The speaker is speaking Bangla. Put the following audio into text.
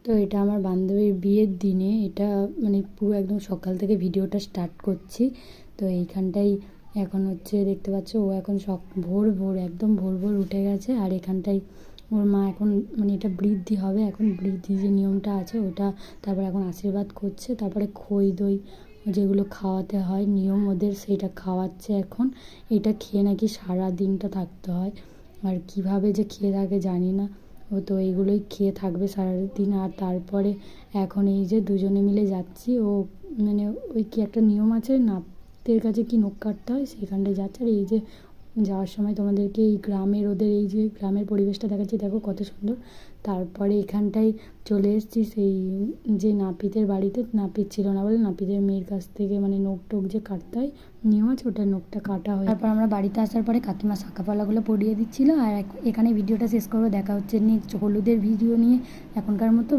তো এটা আমার বান্ধবীর বিয়ের দিনে, এটা মানে পুরো একদম সকাল থেকে ভিডিওটা স্টার্ট করছি। তো এইখানটাই এখন হচ্ছে দেখতে পাচ্ছ, ও এখন ভোর ভোর একদম ভোর ভোর উঠে গেছে। আর এখানটাই ওর মা এখন মানে এটা বৃদ্ধি হবে, এখন বৃদ্ধি যে নিয়মটা আছে ওটা, তারপরে এখন আশীর্বাদ করছে, তারপরে খই দই যেগুলো খাওয়াতে হয় নিয়ম ওদের, সেইটা খাওয়াচ্ছে এখন। এটা খেয়ে নাকি সারা দিনটা থাকতে হয়, আর কিভাবে যে খেয়ে থাকে জানি না। ও তো এইগুলোই খেয়ে থাকবে সারাদিন। আর তারপরে এখন এই যে দুজনে মিলে যাচ্ছি, ও মানে ওই কি একটা নিয়ম আছে, নাপিতের কাছে কি নখ কাটতে হয়, সেইখানটায় যাচ্ছে। আর এই যে যাওয়ার সময় তোমাদেরকে এই গ্রামের, ওদের এই যে গ্রামের পরিবেশটা দেখাচ্ছি, দেখো কত সুন্দর। তারপরে এখানটায় চলে এসেছি সেই যে নাপিতের বাড়িতে। নাপিত ছিল না বলে নাপিতের মেয়ের কাছ থেকে মানে নখ টোক যে কাটতে হয় নিয়ম আছে, ওটা নখটা কাটা হয়। তারপর আমরা বাড়িতে আসার পরে কাকিমা শাঁখাপালাগুলো পরিয়ে দিচ্ছিলো। আর এখানে ভিডিওটা শেষ করবো, দেখা হচ্ছে নেক্সট হলুদের ভিডিও নিয়ে। এখনকার মতো